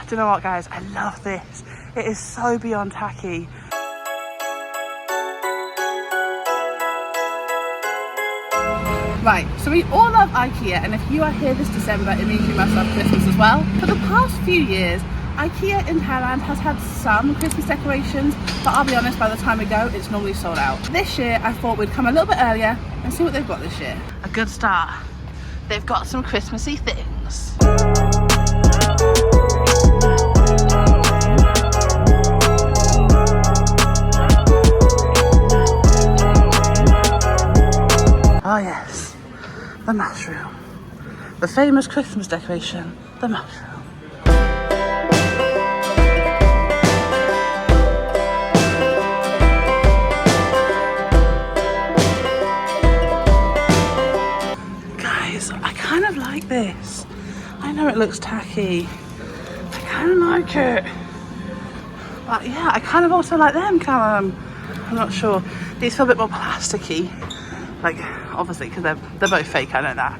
Do you know what, guys? I love this. It is so beyond tacky. Right, so we all love IKEA, and if you are here this December, it means you must love Christmas as well. For the past few years, IKEA in Thailand has had some Christmas decorations, but I'll be honest, by the time we go, it's normally sold out. This year, I thought we'd come a little bit earlier and see what they've got this year. A good start. They've got some Christmassy things. Oh yes, the mushroom. The famous Christmas decoration, the mushroom. Guys, I kind of like this. I know it looks tacky. I kind of like it. But yeah, I kind of also like them, Callum. I'm not sure. These feel a bit more plasticky. Like, obviously, because they're both fake, I know that.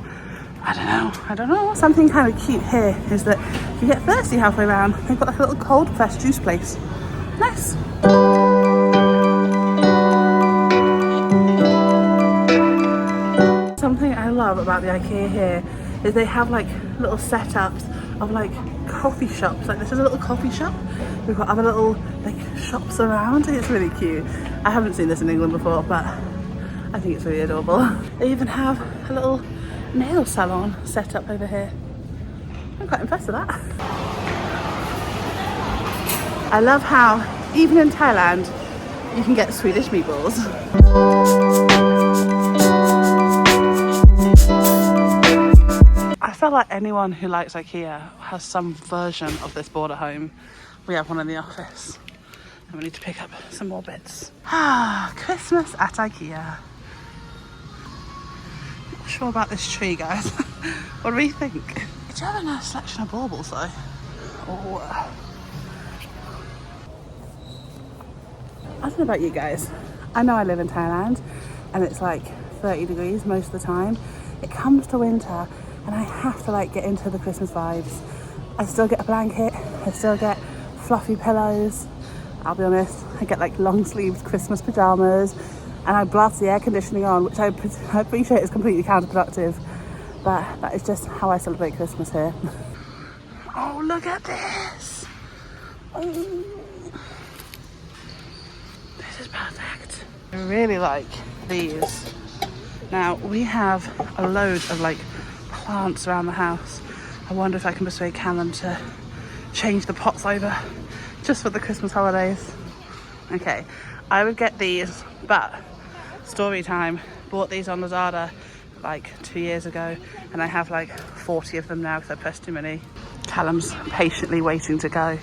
I don't know. Something kind of cute here is that if you get thirsty halfway around, they've got like a little cold pressed juice place. Nice. Something I love about the IKEA here is they have like little setups of like coffee shops. Like this is a little coffee shop. We've got other little like shops around. It's really cute. I haven't seen this in England before, but I think it's really adorable. They even have a little nail salon set up over here. I'm quite impressed with that. I love how even in Thailand you can get Swedish meatballs. I feel like anyone who likes IKEA has some version of this board at home. We have one in the office and we need to pick up some more bits. Ah, Christmas at IKEA. Sure about this tree, guys. What do we think? Did you have a nice selection of baubles though? Oh. I don't know about you guys. I know I live in Thailand and it's like 30 degrees most of the time. It comes to winter and I have to like get into the Christmas vibes. I still get a blanket, I still get fluffy pillows. I'll be honest, I get like long sleeved Christmas pajamas. And I blast the air conditioning on, which I appreciate is completely counterproductive. But that is just how I celebrate Christmas here. Oh, look at this. Oh. This is perfect. I really like these. Now, we have a load of like plants around the house. I wonder if I can persuade Callum to change the pots over just for the Christmas holidays. Okay, I would get these, but story time, bought these on Lazada like 2 years ago and I have like 40 of them now because I pressed too many. Callum's patiently waiting to go.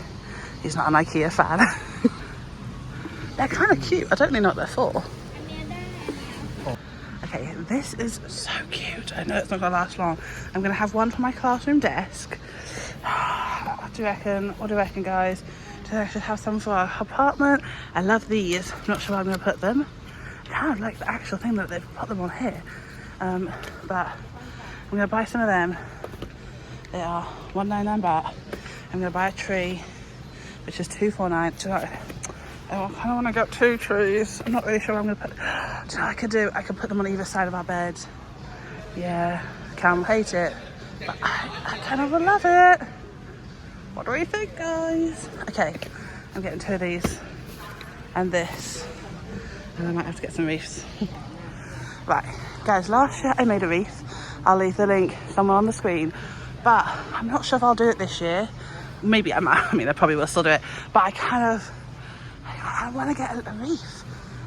He's not an IKEA fan. They're kind of cute. I don't really know what they're for. Okay, this is so cute. I know it's not gonna last long. I'm gonna have one for my classroom desk. What do you reckon? What do you reckon, guys? Do I should have some for our apartment? I love these. I'm not sure where I'm gonna put them. Kind of like the actual thing that they've put them on here, but I'm gonna buy some of them. They are 199 baht. I'm gonna buy a tree which is 249. I kind of want to get 2 trees. I'm not really sure what I'm gonna put. Do you know what I could do? I could put them on either side of our bed. Yeah, Cam hate it, but I kind of love it. What do we think, guys? Okay, I'm getting 2 of these and this. And I might have to get some wreaths. Right, guys, last year I made a wreath. I'll leave the link somewhere on the screen. But I'm not sure if I'll do it this year. Maybe I might. I mean, I probably will still do it. But I want to get a wreath.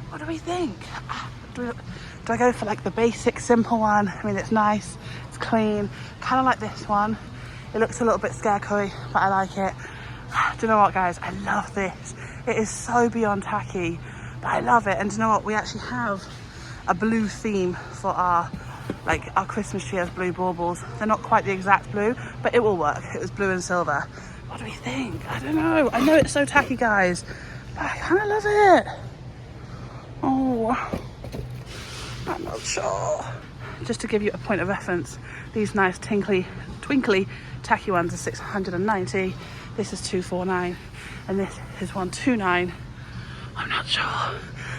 What do we think? Do I go for like the basic, simple one? I mean, it's nice, it's clean. Kind of like this one. It looks a little bit scarecrowy, but I like it. Do you know what, guys? I love this. It is so beyond tacky. But I love it. And do you know what? We actually have a blue theme for our Christmas tree has blue baubles. They're not quite the exact blue, but it will work. It was blue and silver. What do we think? I don't know. I know it's so tacky, guys, but I kind of love it. Oh, I'm not sure. Just to give you a point of reference, these nice twinkly tacky ones are 690. This is 249 and this is 129. I'm not sure.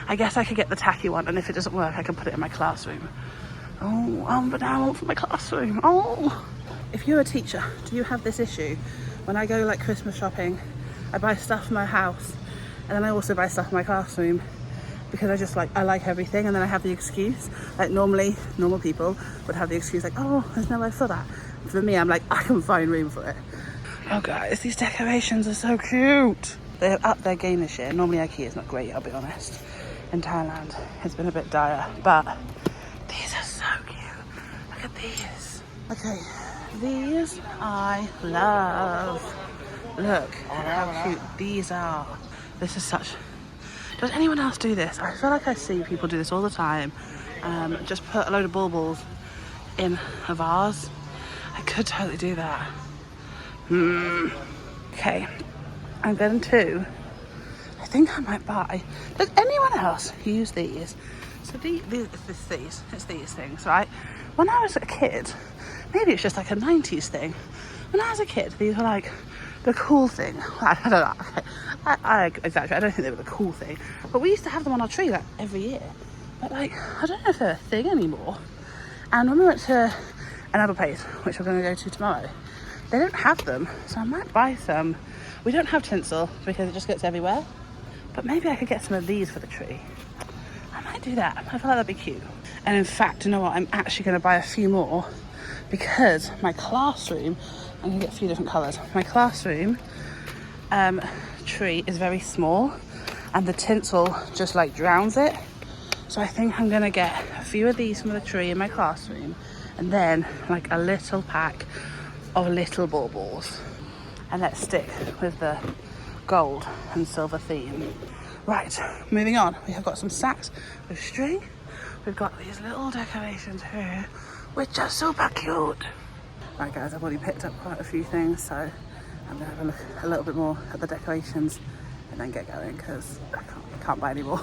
I guess I could get the tacky one, and if it doesn't work, I can put it in my classroom. But now I want for my classroom. If you're a teacher, do you have this issue? When I go like Christmas shopping, I buy stuff for my house, and then I also buy stuff for my classroom because I like everything, and then I have the excuse. Like normally, normal people would have the excuse like, oh, there's nowhere for that. For me, I'm like, I can find room for it. Oh guys, these decorations are so cute. They're up their game this year. Normally IKEA is not great, I'll be honest. In Thailand, it's been a bit dire, but these are so cute. Look at these. Okay, these I love. Look how cute these are. This is such... Does anyone else do this? I feel like I see people do this all the time. Just put a load of baubles in a vase. I could totally do that. Okay, I'm going to... I think I might buy... Does anyone else use these? So it's these things, right? When I was a kid, maybe it's just like a 90s thing. When I was a kid, these were like the cool thing. I don't know. Okay. I exaggerate. I don't think they were the cool thing. But we used to have them on our tree like every year. But like, I don't know if they're a thing anymore. And when we went to another place, which we're going to go to tomorrow, they don't have them. So I might buy some. We don't have tinsel because it just gets everywhere. But maybe I could get some of these for the tree. I might do that. I feel like that'd be cute. And in fact, you know what? I'm actually going to buy a few more because my classroom, I'm going to get a few different colours. My classroom tree is very small and the tinsel just like drowns it. So I think I'm going to get a few of these from the tree in my classroom and then like a little pack of little baubles. And let's stick with the gold and silver theme. Right, moving on. We have got some sacks with string. We've got these little decorations here, which are super cute. Right guys, I've already picked up quite a few things, so I'm gonna have a look a little bit more at the decorations and then get going because I can't buy any more.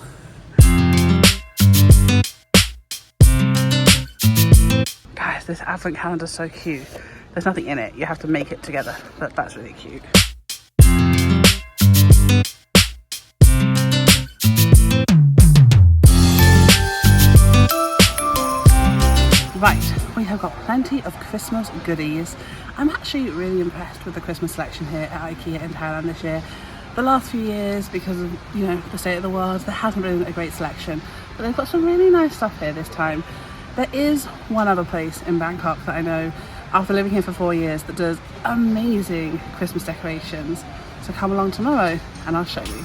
Guys, this advent calendar is so cute. There's nothing in it, you have to make it together, but that's really cute. Right, we have got plenty of Christmas goodies. I'm actually really impressed with the Christmas selection here at IKEA in Thailand this year. The last few years, because of, you know, the state of the world, there hasn't been a great selection. But they've got some really nice stuff here this time. There is one other place in Bangkok that I know, after living here for 4 years, that does amazing Christmas decorations. So come along tomorrow and I'll show you.